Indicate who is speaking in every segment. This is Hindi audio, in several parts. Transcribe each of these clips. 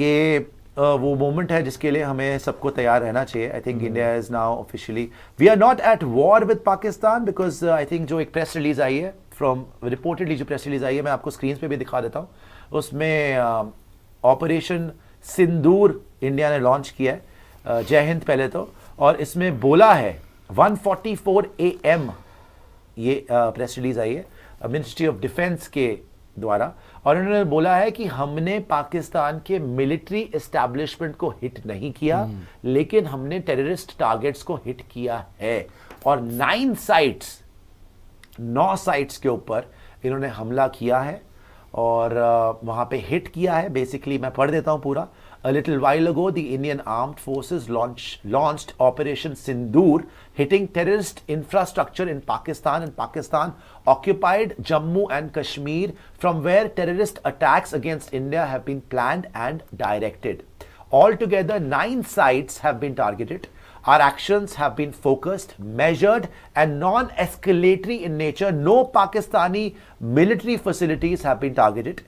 Speaker 1: ये वो मोमेंट है जिसके लिए हमें सबको तैयार रहना चाहिए. I think India is now officially, we are not at war with Pakistan, because I think जो एक प्रेस रिलीज आई है फ्रॉम रिपोर्टेडली, जो प्रेस रिलीज आई है मैं आपको स्क्रीन पे भी दिखा देता हूँ. उसमें ऑपरेशन सिंदूर इंडिया ने लॉन्च किया है. जय हिंद पहले तो. और इसमें बोला है 1:44 AM ये प्रेस रिलीज आई है मिनिस्ट्री ऑफ डिफेंस के द्वारा, और उन्होंने बोला है कि हमने पाकिस्तान के मिलिट्री एस्टैब्लिशमेंट को हिट नहीं किया, लेकिन हमने टेररिस्ट टारगेट्स को हिट किया है. और 9 साइट्स के ऊपर इन्होंने हमला किया है और वहां पे हिट किया है. बेसिकली मैं पढ़ देता हूं पूरा. A little while ago, the Indian Armed Forces launched Operation Sindoor, hitting terrorist infrastructure in Pakistan and Pakistan occupied Jammu and Kashmir, from where terrorist attacks against India have been planned and directed. Altogether, 9 sites have been targeted. Our actions have been focused, measured, and non-escalatory in nature. No Pakistani military facilities have been targeted.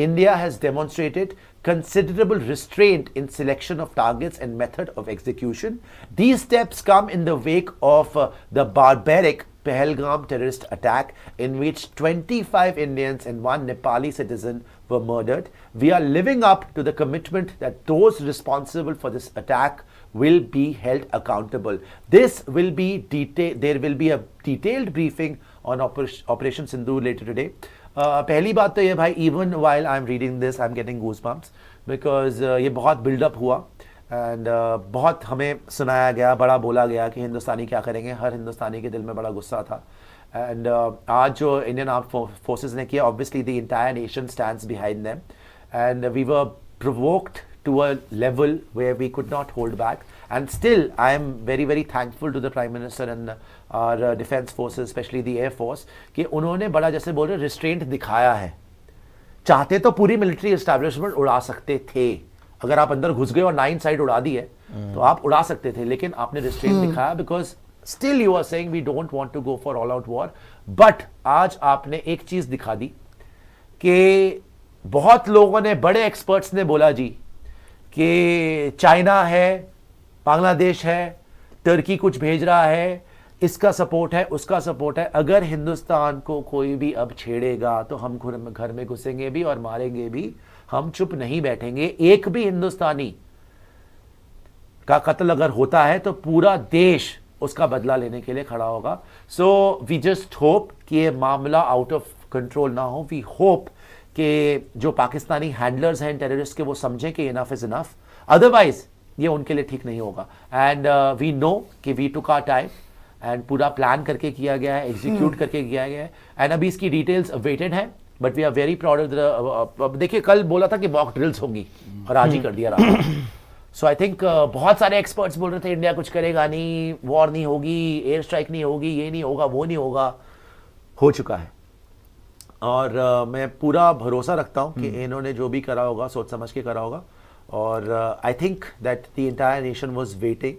Speaker 1: India has demonstrated considerable restraint in selection of targets and method of execution. These steps come in the wake of the barbaric Pahalgam terrorist attack, in which 25 Indians and 1 Nepali citizen were murdered. We are living up to the commitment that those responsible for this attack will be held accountable. This will be there will be a detailed briefing on Operation Sindoor later today. पहली बात तो ये भाई, even while I am reading this I am getting goosebumps, because ये बहुत बिल्डअप हुआ एंड बहुत हमें सुनाया गया, बड़ा बोला गया कि हिंदुस्तानी क्या करेंगे. हर हिंदुस्तानी के दिल में बड़ा गुस्सा था. एंड आज जो इंडियन आर्म फोर्सेस ने किया, obviously the entire nation stands behind them, and we were provoked to a level where we could not hold back. And still, I am very, very thankful to the Prime Minister and our defense forces, especially the Air Force, कि उन्होंने बड़ा, जैसे बोल रहे, रिस्ट्रेंट दिखाया है. चाहते तो पूरी मिलिट्री एस्टैब्लिशमेंट उड़ा सकते थे. अगर आप अंदर घुस गए और 9 साइड उड़ा दी है तो आप उड़ा सकते थे, लेकिन आपने रिस्ट्रेंट दिखाया, because still you are saying we don't want to go for all out war. But आज आपने एक चीज दिखा दी कि बहुत लोगों ने, बड़े एक्सपर्ट्स ने बोला जी कि चाइना है, बांग्लादेश है, टर्की कुछ भेज रहा है, इसका सपोर्ट है, उसका सपोर्ट है. अगर हिंदुस्तान को कोई भी अब छेड़ेगा तो हम घर में घुसेंगे भी और मारेंगे भी. हम चुप नहीं बैठेंगे. एक भी हिंदुस्तानी का कत्ल अगर होता है तो पूरा देश उसका बदला लेने के लिए खड़ा होगा. सो वी जस्ट होप कि ये मामला आउट ऑफ कंट्रोल ना हो. वी होप कि जो पाकिस्तानी हैंडलर्स हैं टेररिस्ट के, वो समझें कि इनफ इज इनफ, अदरवाइज ये उनके लिए ठीक नहीं होगा. एंड वी नो कि we took our time and पूरा प्लान करके किया गया है, एग्जीक्यूट करके किया गया है. एंड अभी इसकी डिटेल्स अवेटेड हैं, but we are very proud of. देखिए, कल बोला था कि मॉक ड्रिल्स होंगी और आज ही कर दिया रहा. सो आई थिंक बहुत सारे एक्सपर्ट्स बोल रहे थे इंडिया कुछ करेगा नहीं, वॉर नहीं होगी, एयर स्ट्राइक नहीं होगी, ये नहीं होगा, वो नहीं होगा. हो चुका है. और मैं पूरा भरोसा रखता हूँ कि इन्होंने जो भी करा होगा सोच समझ के करा होगा. और I think that the entire nation was waiting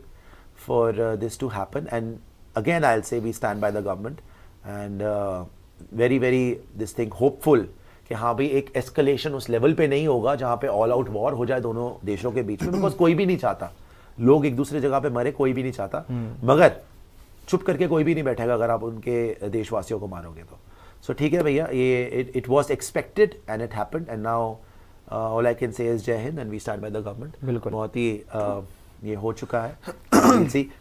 Speaker 1: for this to happen. And again I will say we stand by the government and very very this thing hopeful कि हाँ भाई, एक एस्केलेशन उस लेवल पे नहीं होगा जहाँ पे ऑल आउट वॉर हो जाए दोनों देशों के बीच में. बिकॉज कोई भी नहीं चाहता लोग एक दूसरे जगह पे मरे, कोई भी नहीं चाहता. मगर चुप करके कोई भी नहीं बैठेगा अगर आप उनके देशवासियों को मारोगे तो. सो ठीक है भैया, ये it was expected and it happened. And now all I can say is जय हिंद and we stand by the government.
Speaker 2: बिल्कुल.
Speaker 1: बहुत ही ये हो चुका है.